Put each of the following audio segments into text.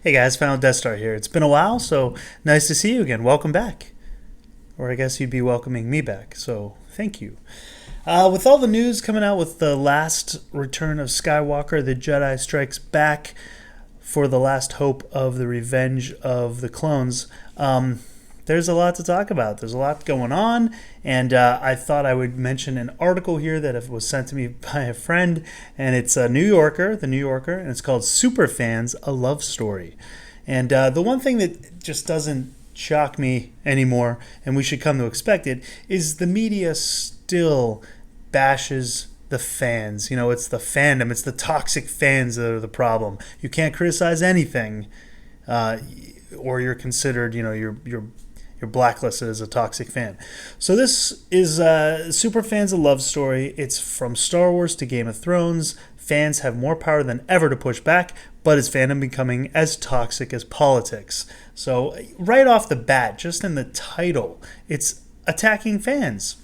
Hey guys, Final Death Star here. It's been a while, so nice to see you again. Welcome back. Or I guess you'd be welcoming me back, so thank you. With all the news coming out with the last return of Skywalker, the Jedi Strikes Back for the last hope of the revenge of the clones, there's a lot to talk about. There's a lot going on, and I thought I would mention an article here that was sent to me by a friend, and it's a New Yorker, the New Yorker, and it's called Superfans, A Love Story. And the one thing that just doesn't shock me anymore, and we should come to expect it, is the media still bashes the fans. You know, it's the fandom, it's the toxic fans that are the problem. You can't criticize anything, or you're considered, you're blacklisted as a toxic fan. So this is Superfans, A Love Story. It's from Star Wars to Game of Thrones. Fans have more power than ever to push back, but is fandom becoming as toxic as politics? So right off the bat, just in the title, it's attacking fans,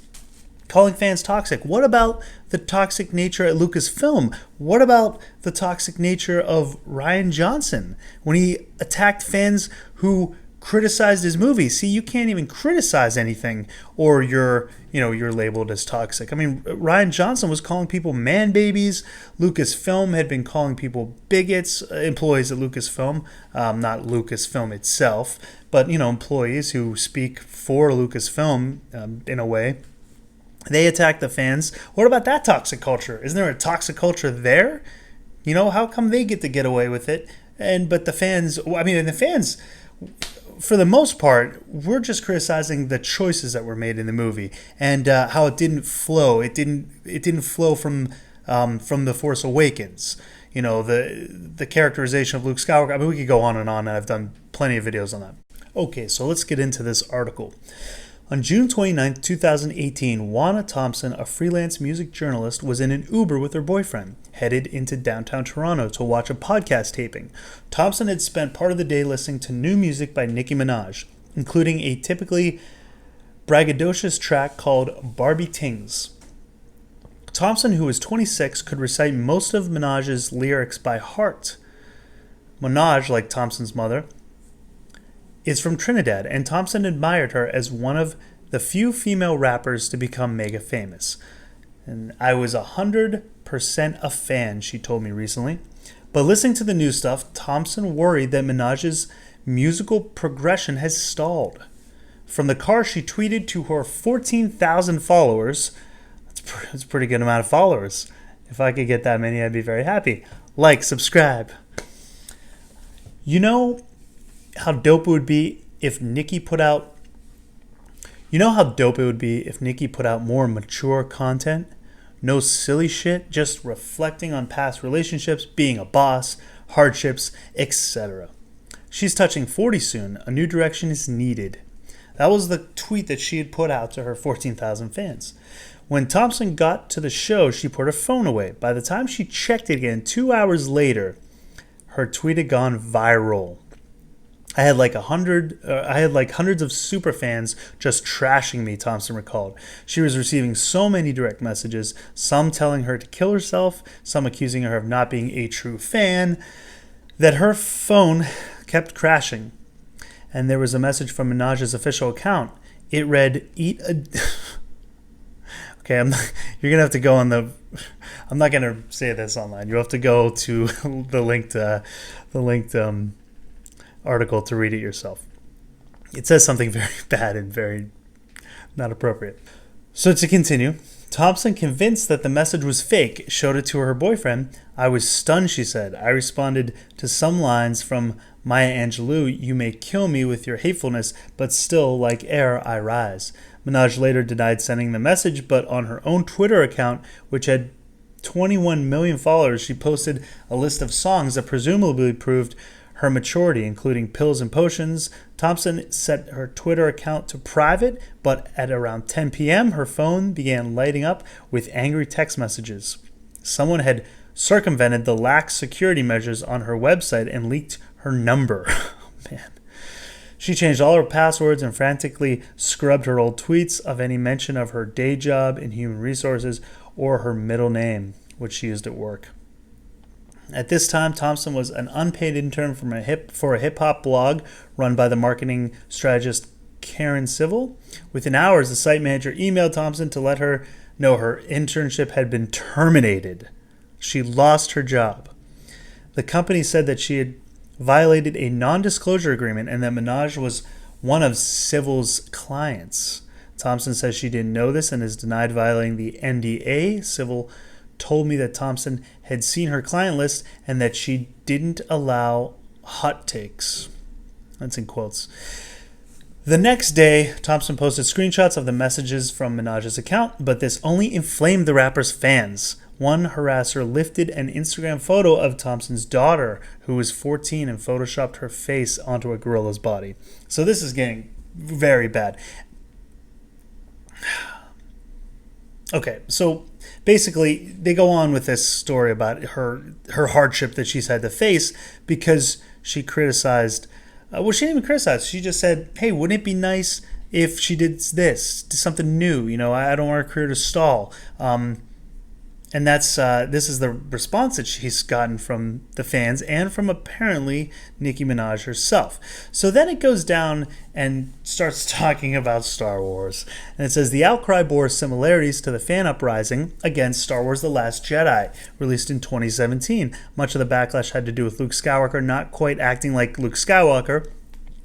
calling fans toxic. What about the toxic nature at Lucasfilm? What about the toxic nature of Rian Johnson when he attacked fans who criticized his movie? See, you can't even criticize anything, or you're labeled as toxic. I mean, Rian Johnson was calling people man babies. Lucasfilm had been calling people bigots. Employees at Lucasfilm, not Lucasfilm itself, but employees who speak for Lucasfilm in a way. They attack the fans. What about that toxic culture? Isn't there a toxic culture there? How come they get away with it? But the fans, the fans, for the most part, we're just criticizing the choices that were made in the movie and how it didn't flow. It didn't flow from The Force Awakens. The characterization of Luke Skywalker. I mean, we could go on, and I've done plenty of videos on that. Okay, so let's get into this article. On June 29, 2018, Juana Thompson, a freelance music journalist, was in an Uber with her boyfriend, headed into downtown Toronto to watch a podcast taping. Thompson had spent part of the day listening to new music by Nicki Minaj, including a typically braggadocious track called Barbie Tings. Thompson, who was 26, could recite most of Minaj's lyrics by heart. Minaj, like Thompson's mother, is from Trinidad, and Thompson admired her as one of the few female rappers to become mega famous. And I was 100% a fan, she told me recently. But listening to the new stuff, Thompson worried that Minaj's musical progression has stalled. From the car, she tweeted to her 14,000 followers. That's a pretty good amount of followers. If I could get that many, I'd be very happy. Like, subscribe. How dope it would be if Nicki put out more mature content? No silly shit, just reflecting on past relationships, being a boss, hardships, etc. She's touching 40 soon. A new direction is needed. That was the tweet that she had put out to her 14,000 fans. When Thompson got to the show, she put her phone away. By the time she checked it again 2 hours later, her tweet had gone viral. I had hundreds of super fans just trashing me, Thompson recalled. She was receiving so many direct messages, some telling her to kill herself, some accusing her of not being a true fan, that her phone kept crashing. And there was a message from Minaj's official account. It read, "Eat a..." Okay, you're going to have to go on the... I'm not going to say this online. You have to go to the linked article to read it yourself. It says something very bad and very not appropriate. So to continue, Thompson, convinced that the message was fake, showed it to her boyfriend. "I was stunned," she said. "I responded to some lines from Maya Angelou, 'You may kill me with your hatefulness, but still, like air, I rise.'" Minaj later denied sending the message, but on her own Twitter account, which had 21 million followers, she posted a list of songs that presumably proved her maturity, including Pills and Potions. Thompson set her Twitter account to private, but at around 10 p.m., her phone began lighting up with angry text messages. Someone had circumvented the lax security measures on her website and leaked her number. Oh, man. She changed all her passwords and frantically scrubbed her old tweets of any mention of her day job in human resources or her middle name, which she used at work. At this time, Thompson was an unpaid intern for a hip hop blog run by the marketing strategist Karen Civil. Within hours, the site manager emailed Thompson to let her know her internship had been terminated. She lost her job. The company said that she had violated a non-disclosure agreement and that Minaj was one of Civil's clients. Thompson says she didn't know this and is denied violating the NDA. Civil told me that Thompson had seen her client list and that she didn't allow hot takes. That's in quotes. The next day, Thompson posted screenshots of the messages from Minaj's account, but this only inflamed the rapper's fans. One harasser lifted an Instagram photo of Thompson's daughter, who was 14, and photoshopped her face onto a gorilla's body. So this is getting very bad. Okay, so basically they go on with this story about her hardship that she's had to face because she criticized. She didn't even criticize. She just said, "Hey, wouldn't it be nice if she did this, did something new? You know, I don't want her career to stall." And this is the response that she's gotten from the fans and from apparently Nicki Minaj herself. So then it goes down and starts talking about Star Wars. And it says, the outcry bore similarities to the fan uprising against Star Wars The Last Jedi, released in 2017. Much of the backlash had to do with Luke Skywalker not quite acting like Luke Skywalker,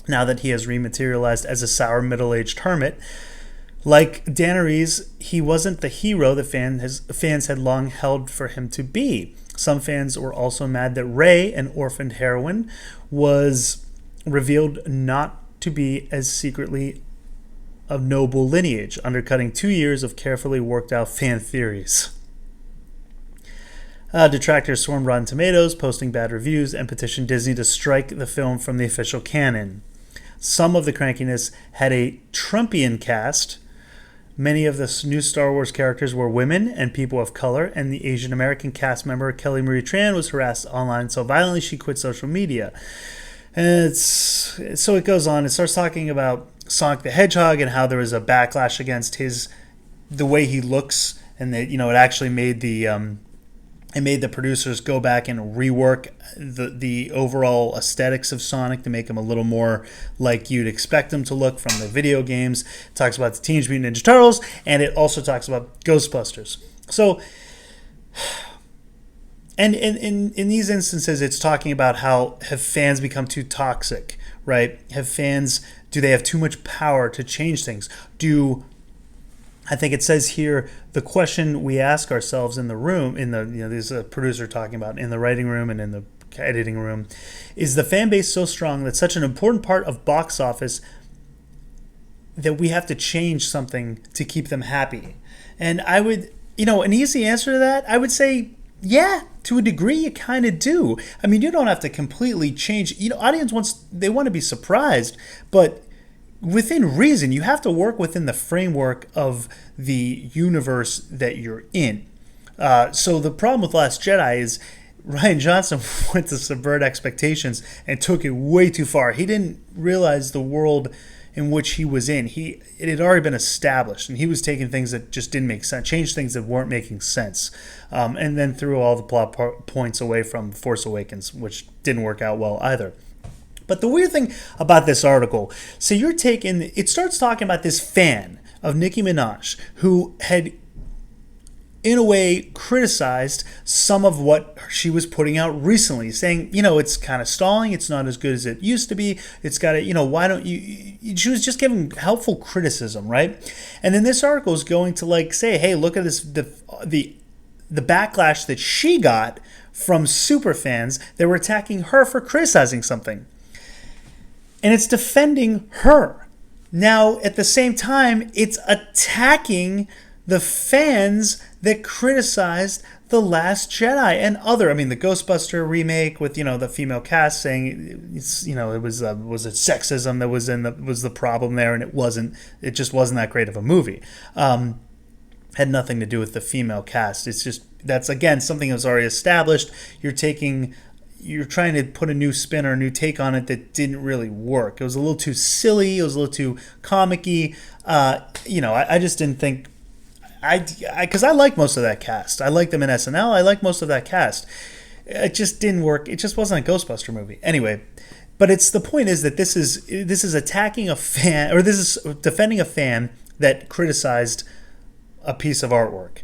now that he has rematerialized as a sour middle-aged hermit. Like Daenerys, he wasn't the hero the fans had long held for him to be. Some fans were also mad that Rey, an orphaned heroine, was revealed not to be as secretly of noble lineage, undercutting 2 years of carefully worked out fan theories. Detractors swarmed Rotten Tomatoes, posting bad reviews, and petitioned Disney to strike the film from the official canon. Some of the crankiness had a Trumpian cast. Many of the new Star Wars characters were women and people of color, and the Asian American cast member Kelly Marie Tran was harassed online so violently she quit social media. And so it goes on. It starts talking about Sonic the Hedgehog and how there was a backlash against the way he looks, and that, you know, it actually made the producers go back and rework the overall aesthetics of Sonic to make him a little more like you'd expect him to look from the video games. It talks about the Teenage Mutant Ninja Turtles, and it also talks about Ghostbusters. So, and in these instances, it's talking about how have fans become too toxic, right? Do they have too much power to change things? I think it says here, the question we ask ourselves in the room, there's a producer talking about in the writing room and in the editing room, is the fan base so strong that such an important part of box office that we have to change something to keep them happy? And I would, an easy answer to that, I would say, yeah, to a degree you kind of do. I mean, you don't have to completely change. Audience they want to be surprised, but within reason, you have to work within the framework of the universe that you're in. So the problem with Last Jedi is Rian Johnson went to subvert expectations and took it way too far. He didn't realize the world in which he was in. It had already been established, and he was taking things that just didn't make sense, changed things that weren't making sense, and then threw all the plot points away from Force Awakens, which didn't work out well either. But the weird thing about this article, so it starts talking about this fan of Nicki Minaj who had, in a way, criticized some of what she was putting out recently, saying, it's kind of stalling, it's not as good as it used to be, it's got to, why don't you, she was just giving helpful criticism, right? And then this article is going to say, hey, look at this, the backlash that she got from super fans that were attacking her for criticizing something. And it's defending her. Now, at the same time, it's attacking the fans that criticized The Last Jedi and the Ghostbuster remake with, the female cast saying, it was it sexism that was the problem there, and it just wasn't that great of a movie. Had nothing to do with the female cast. It's just, that's, again, something that was already established. You're trying to put a new spin or a new take on it that didn't really work. It was a little too silly. It was a little too comic-y. I just didn't think... because I like most of that cast. I like them in SNL. I like most of that cast. It just didn't work. It just wasn't a Ghostbuster movie. Anyway, but the point is that this is attacking a fan, or this is defending a fan that criticized a piece of artwork,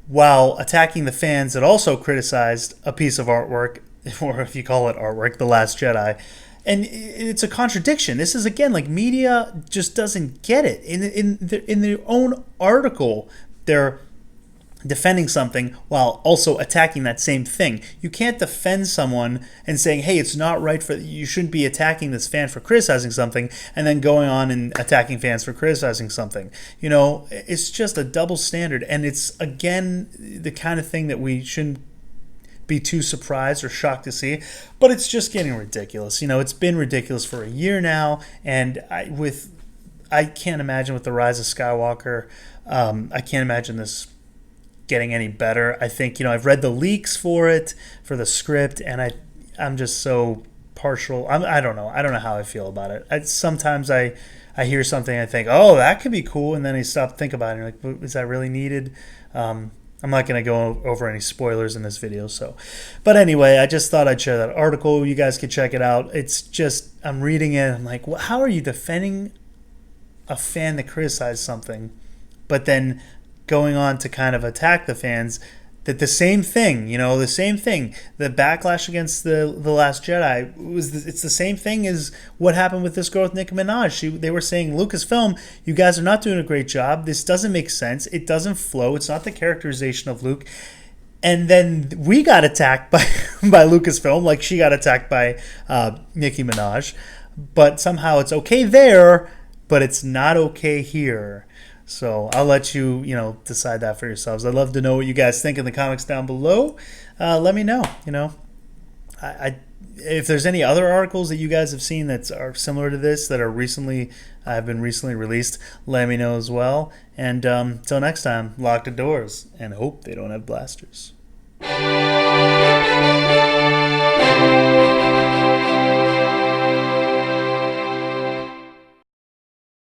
while attacking the fans that also criticized a piece of artwork, or if you call it artwork, The Last Jedi. And it's a contradiction. This is, again, like, media just doesn't get it. In their own article, they're defending something while also attacking that same thing. You can't defend someone and saying, hey, it's not right you shouldn't be attacking this fan for criticizing something, and then going on and attacking fans for criticizing something. It's just a double standard, and it's, again, the kind of thing that we shouldn't be too surprised or shocked to see, but it's just getting ridiculous. It's been ridiculous for a year now, and I can't imagine with the rise of Skywalker, I can't imagine this getting any better. I think, I've read the leaks for the script, and I'm just so partial. I don't know how I feel about it. Sometimes I hear something, I think, oh, that could be cool, and then I stop think about it, and like, is that really needed? I'm not going to go over any spoilers in this video. But anyway, I just thought I'd share that article. You guys could check it out. It's just, I'm reading it. I'm like, well, how are you defending a fan that criticized something, but then going on to kind of attack the fans that the same thing, the backlash against the Last Jedi it's the same thing as what happened with this girl with Nicki Minaj. They were saying, Lucasfilm, you guys are not doing a great job. This doesn't make sense. It doesn't flow. It's not the characterization of Luke. And then we got attacked by Lucasfilm, like she got attacked by Nicki Minaj. But somehow it's okay there, but it's not okay here. So I'll let you, decide that for yourselves. I'd love to know what you guys think in the comments down below. Let me know. If there's any other articles that you guys have seen that are similar to this that have been recently released, let me know as well. And till next time, lock the doors and hope they don't have blasters.